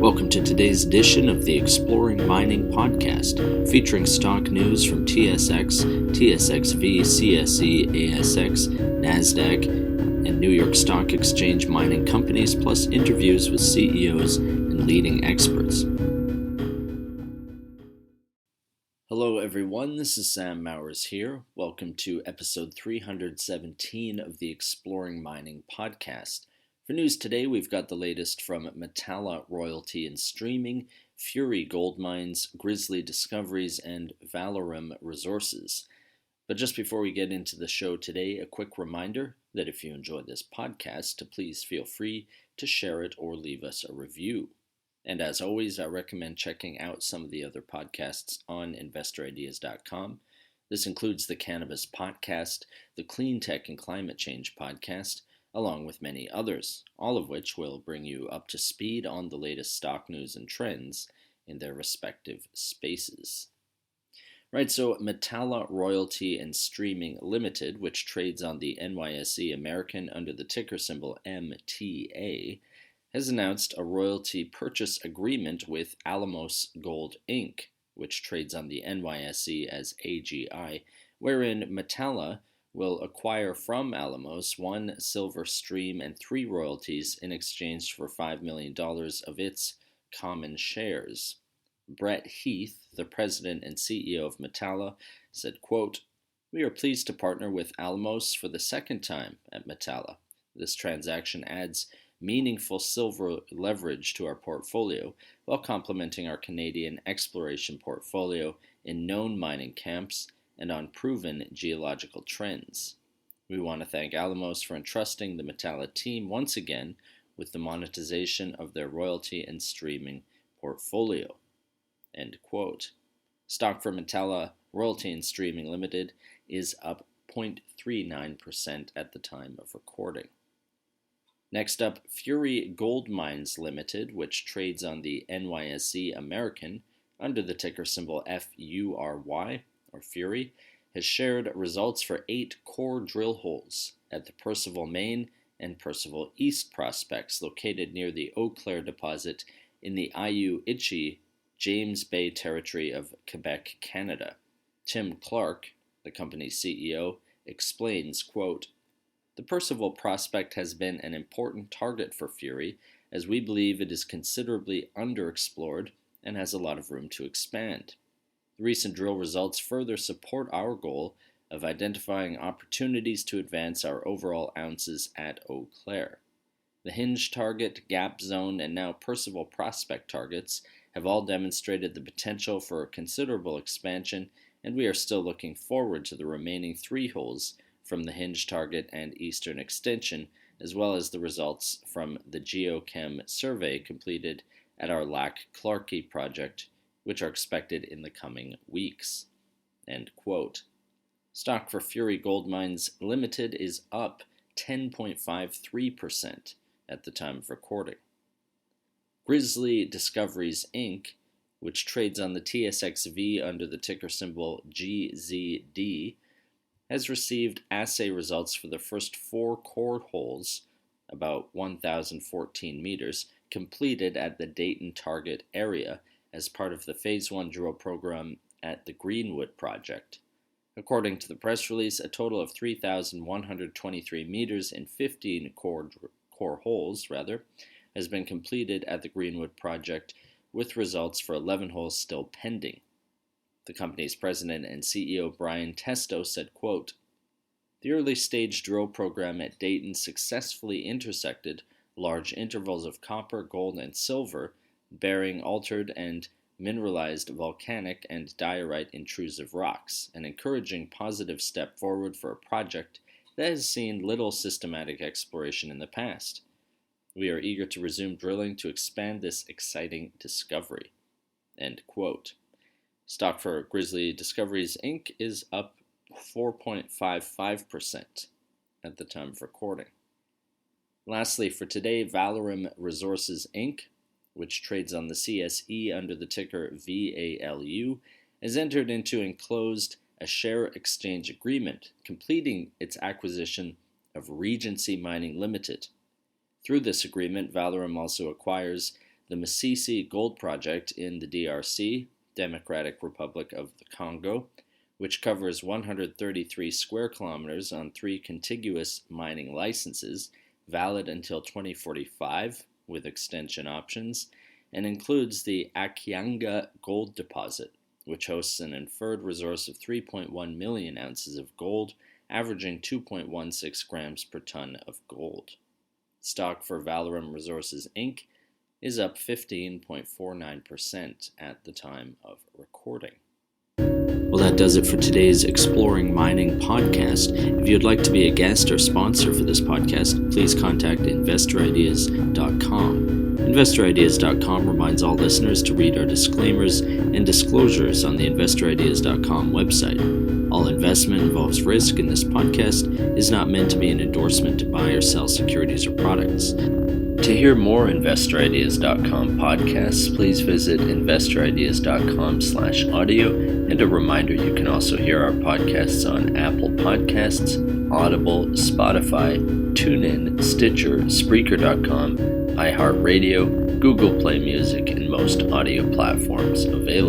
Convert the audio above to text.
Welcome to today's edition of the Exploring Mining podcast, featuring stock news from TSX, TSXV, CSE, ASX, NASDAQ, and New York Stock Exchange mining companies, plus interviews with CEOs and leading experts. Hello everyone, this is Sam Mowers here. Welcome to episode 317 of the Exploring Mining podcast. For news today, we've got the latest from Metalla Royalty and Streaming, Fury Gold Mines, Grizzly Discoveries, and Valorum Resources. But just before we get into the show today, a quick reminder that if you enjoy this podcast, to please feel free to share it or leave us a review. And as always, I recommend checking out some of the other podcasts on investorideas.com. This includes the Cannabis Podcast, the Clean Tech and Climate Change Podcast, along with many others, all of which will bring you up to speed on the latest stock news and trends in their respective spaces. Right, so Metalla Royalty and Streaming Limited, which trades on the NYSEAmerican under the ticker symbol MTA, has announced a royalty purchase agreement with Alamos Gold Inc., which trades on the NYSE as AGI, wherein Metalla will acquire from Alamos 1 silver stream and 3 royalties in exchange for $5 million of its common shares. Brett Heath, the president and CEO of Metalla, said, quote, "We are pleased to partner with Alamos for the second time at Metalla. This transaction adds meaningful silver leverage to our portfolio while complementing our Canadian exploration portfolio in known mining camps and on proven geological trends. We want to thank Alamos for entrusting the Metalla team once again with the monetization of their royalty and streaming portfolio." End quote. Stock for Metalla Royalty and Streaming Limited is up 0.39% at the time of recording. Next up, Fury Gold Mines Limited, which trades on the NYSEAmerican under the ticker symbol FURY, or Fury, has shared results for 8 core drill holes at the Percival Main and Percival East prospects located near the Eau Claire deposit in the Ayu-Ichi James Bay territory of Quebec, Canada. Tim Clark, the company's CEO, explains, quote, "The Percival prospect has been an important target for Fury, as we believe it is considerably underexplored and has a lot of room to expand. The recent drill results further support our goal of identifying opportunities to advance our overall ounces at Eau Claire. The Hinge target, Gap Zone, and now Percival prospect targets have all demonstrated the potential for considerable expansion, and we are still looking forward to the remaining 3 holes from the Hinge target and Eastern extension, as well as the results from the geochem survey completed at our Lac Clarke project, which are expected in the coming weeks." End quote. Stock for Fury Gold Mines Limited is up 10.53% at the time of recording. Grizzly Discoveries Inc., which trades on the TSXV under the ticker symbol GZD, has received assay results for the first 4 core holes, about 1,014 meters, completed at the Dayton target area as part of the Phase 1 drill program at the Greenwood project. According to the press release, a total of 3,123 meters in 15 core holes has been completed at the Greenwood project, with results for 11 holes still pending. The company's president and CEO Brian Testo said, quote, "The early stage drill program at Dayton successfully intersected large intervals of copper, gold, and silver bearing altered and mineralized volcanic and diorite intrusive rocks, an encouraging positive step forward for a project that has seen little systematic exploration in the past. We are eager to resume drilling to expand this exciting discovery." End quote. Stock for Grizzly Discoveries Inc. is up 4.55% at the time of recording. Lastly, for today, Valorum Resources Inc., which trades on the CSE under the ticker VALU, has entered into and closed a share exchange agreement, completing its acquisition of Regency Mining Limited. Through this agreement, Valorum also acquires the Masisi Gold Project in the DRC, Democratic Republic of the Congo, which covers 133 square kilometers on 3 contiguous mining licenses, valid until 2045 with extension options, and includes the Akianga Gold Deposit, which hosts an inferred resource of 3.1 million ounces of gold, averaging 2.16 grams per ton of gold. Stock for Valorum Resources Inc. is up 15.49% at the time of recording. Well, that does it for today's Exploring Mining podcast. If you'd like to be a guest or sponsor for this podcast, please contact InvestorIdeas.com. InvestorIdeas.com reminds all listeners to read our disclaimers and disclosures on the InvestorIdeas.com website. All investment involves risk, and this podcast is not meant to be an endorsement to buy or sell securities or products. To hear more InvestorIdeas.com podcasts, please visit InvestorIdeas.com/audio, and a reminder, you can also hear our podcasts on Apple Podcasts, Audible, Spotify, TuneIn, Stitcher, Spreaker.com, iHeartRadio, Google Play Music, and most audio platforms available.